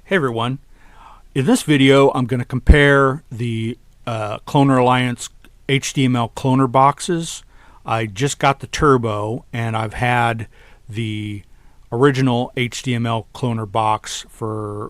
Hey everyone, in this video I'm going to compare the Cloner Alliance HDML cloner boxes. I just got the Turbo and I've had the original HDML cloner box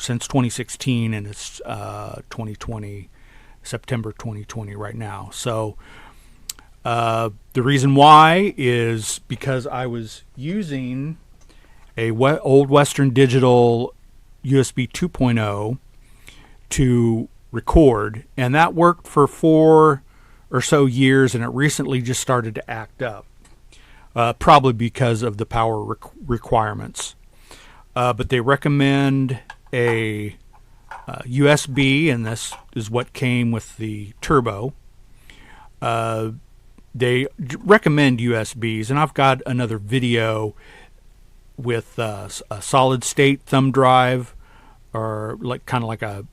since 2016 and it's 2020, September 2020 right now. So the reason why is because I was using a old Western Digital USB 2.0 to record, and that worked for 4 or so years, and it recently just started to act up, probably because of the power requirements. But they recommend a USB, and this is what came with the Turbo. They recommend USBs, and I've got another video with a solid state thumb drive, or kind of like a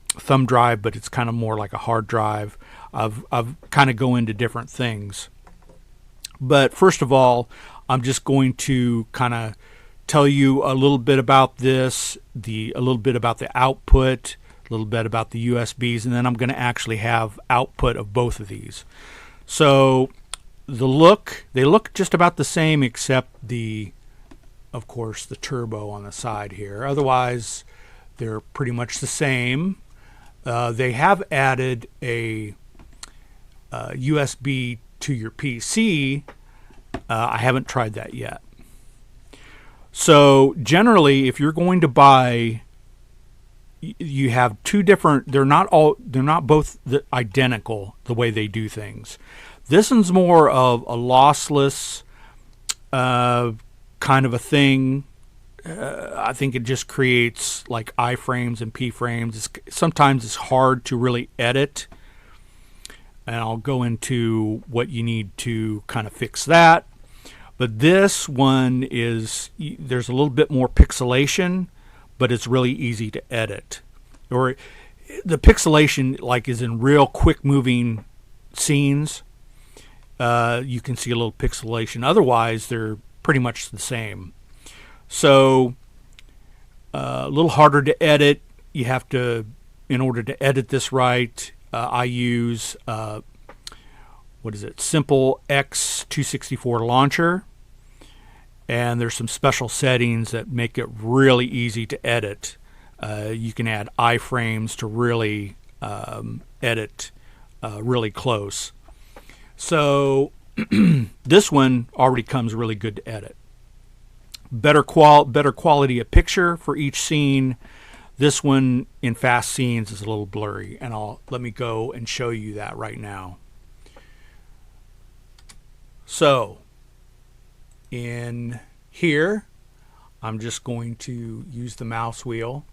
thumb drive, but it's kind of more like a hard drive. I've kind of go into different things. But first of all, I'm just going to kind of tell you a little bit about this, a little bit about the output, a little bit about the USBs, and then I'm going to actually have output of both of these. So they look just about the same, except of course, the Turbo on the side here. Otherwise, they're pretty much the same. They have added a USB to your PC. I haven't tried that yet. So generally, if you're going to buy, you have two different. They're not both identical the way they do things. This one's more of a lossless kind of a thing. I think it just creates like iframes and P frames. Sometimes it's hard to really edit, and I'll go into what you need to kind of fix that. But this one there's a little bit more pixelation, but it's really easy to edit. Or the pixelation is in real quick moving scenes. You can see a little pixelation. Otherwise, they're pretty much the same. So a little harder to edit. You have to, in order to edit this right, I use Simple X264 launcher, and there's some special settings that make it really easy to edit. You can add iframes to really edit really close. So this one already comes really good to edit. Better quality of picture for each scene. This one in fast scenes is a little blurry, and let me go and show you that right now. So in here, I'm just going to use the mouse wheel.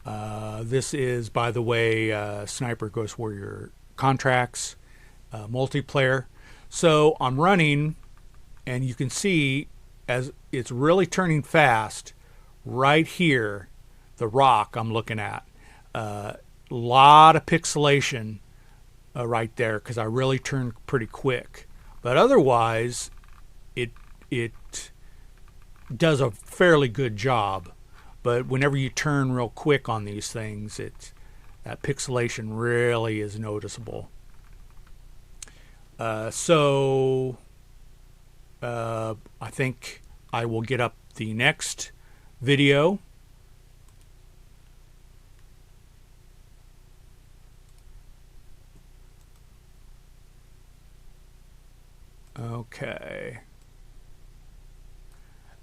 This is, by the way, Sniper Ghost Warrior Contracts multiplayer. So I'm running, and you can see as it's really turning fast right here, the rock I'm looking at. Lot of pixelation right there because I really turned pretty quick. But otherwise, it does a fairly good job. But whenever you turn real quick on these things, that pixelation really is noticeable. So I think I will get up the next video. Okay.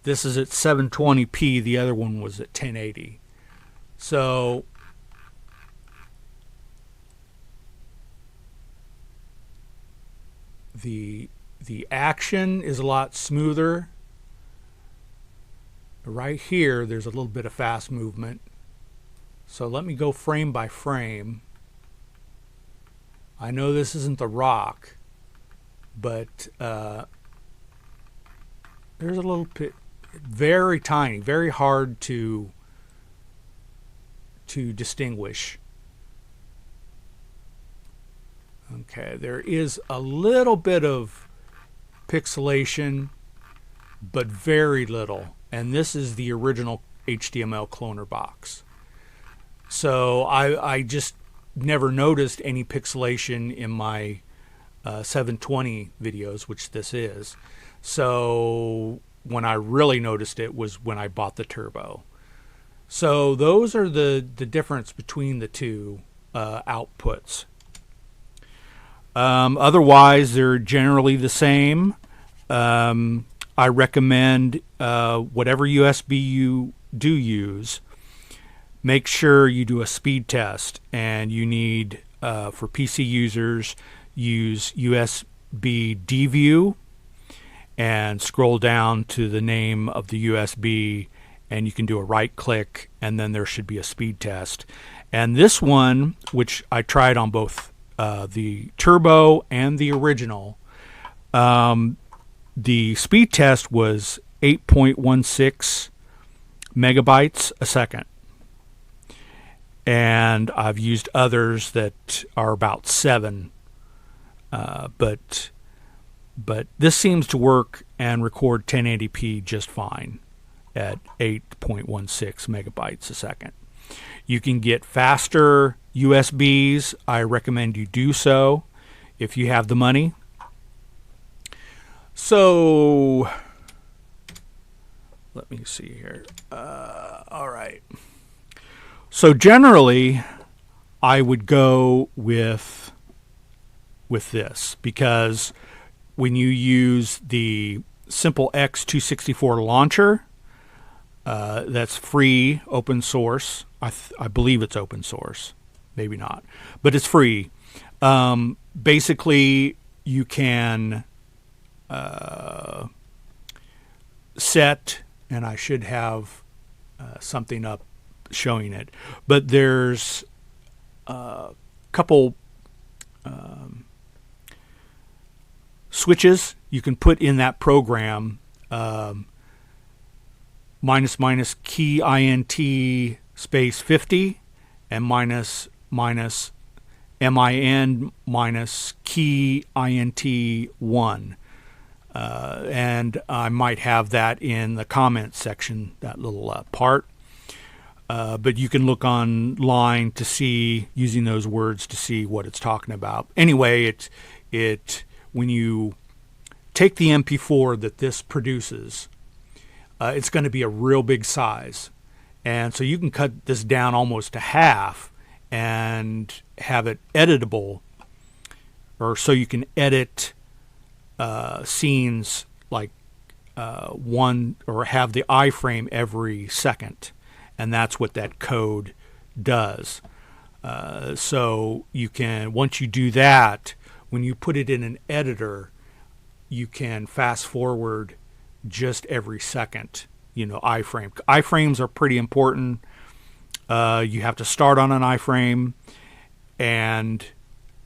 This is at 720p. The other one was at 1080. So the action is a lot smoother. Right here, there's a little bit of fast movement. So let me go frame by frame. I know this isn't the rock, but there's a little bit, very tiny, very hard to distinguish. Okay, there is a little bit of pixelation, but very little. And this is the original HDML Cloner Box. So I just never noticed any pixelation in my 720 videos, which this is. So when I really noticed it was when I bought the Turbo. So those are the difference between the two outputs. Otherwise, they're generally the same. I recommend whatever USB you do use, make sure you do a speed test, and you need, for PC users, use USB DView and scroll down to the name of the USB, and you can do a right click, and then there should be a speed test. And this one, which I tried on both the Turbo and the original, the speed test was 8.16 megabytes a second. And I've used others that are about 7. But this seems to work and record 1080p just fine at 8.16 megabytes a second. You can get faster USBs. I recommend you do so if you have the money. So let me see here. All right. So generally, I would go with this, because when you use the Simple X264 launcher, that's free, open source. I believe it's open source, maybe not, but it's free. Basically, you can set, and I should have something up showing it, but there's a couple switches you can put in that program, minus key INT space 50 and minus MIN minus key INT 1. And I might have that in the comments section, that little part. But you can look online to see, using those words, to see what it's talking about. Anyway, when you take the MP4 that this produces, it's going to be a real big size. And so you can cut this down almost to half and have it editable, or so you can edit scenes like one, or have the iframe every second. And that's what that code does. So you can, once you do that, when you put it in an editor, you can fast forward just every second, iframe. Iframes are pretty important. You have to start on an iframe, and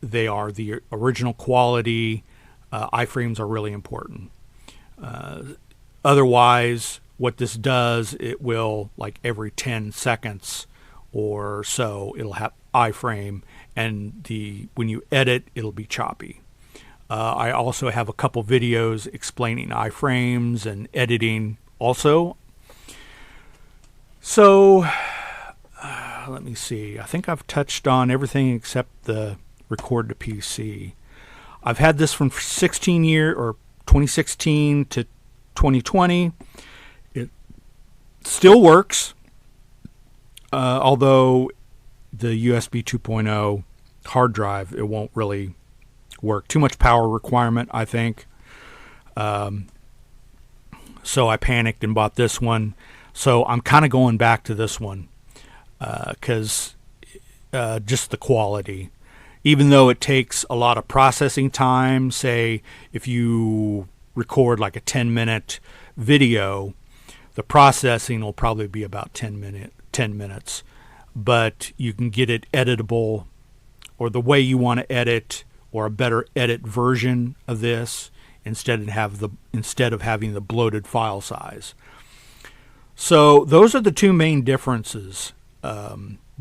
they are the original quality. Iframes are really important. Otherwise, what this does, it will, like every 10 seconds or so, it'll have iframe, and when you edit, it'll be choppy. I also have a couple videos explaining iframes and editing also. So let me see. I think I've touched on everything except the record to PC. I've had this from 2016 to 2020. It still works, although the USB 2.0 hard drive, it won't really work. Too much power requirement, I think. So I panicked and bought this one. So I'm kind of going back to this one because just the quality. Even though it takes a lot of processing time, say if you record like a 10-minute video, the processing will probably be about 10 minutes. But you can get it editable, or the way you want to edit, or a better edit version of this instead of having the bloated file size. So those are the two main differences.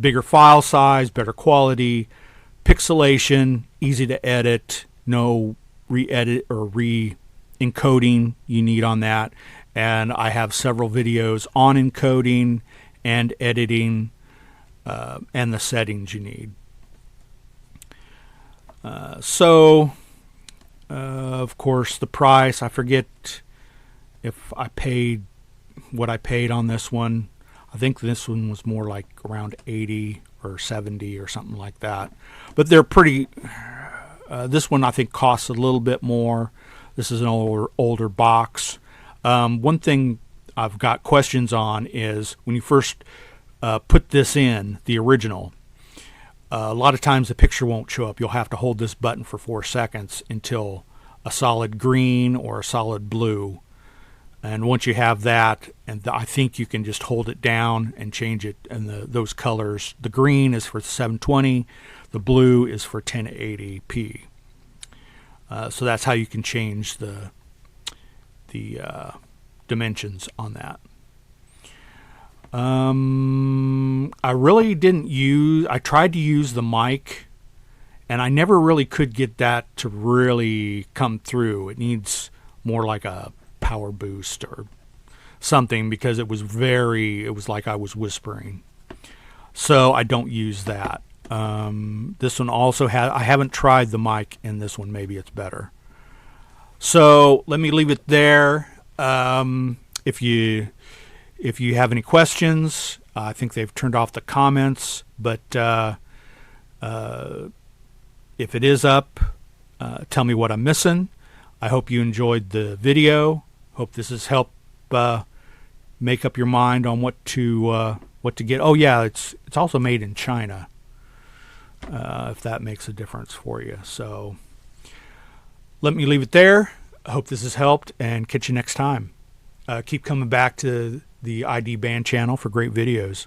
Bigger file size, better quality, pixelation, easy to edit, no re-edit or re-encoding you need on that, and I have several videos on encoding and editing and the settings you need. Of course, the price, I forget if I paid what I paid on this one. I think this one was more like around 80 or 70 or something like that. But they're pretty, this one I think costs a little bit more. This is an older box. One thing I've got questions on is when you first put this in, the original, a lot of times the picture won't show up. You'll have to hold this button for 4 seconds until a solid green or a solid blue. And once you have that, and I think you can just hold it down and change it. And those colors, the green is for 720, the blue is for 1080p. So that's how you can change the dimensions on that. I really didn't use, I tried to use the mic, and I never really could get that to really come through. It needs more like a power boost or something, because it was like I was whispering. So I don't use that. This one also I haven't tried the mic in this one. Maybe it's better. So let me leave it there. If you have any questions, I think they've turned off the comments, but if it is up, tell me what I'm missing. I hope you enjoyed the video. Hope this has helped make up your mind on what to get. Oh yeah, it's also made in China, if that makes a difference for you. So let me leave it there. I hope this has helped, and catch you next time. Keep coming back to the TheIDBand channel for great videos.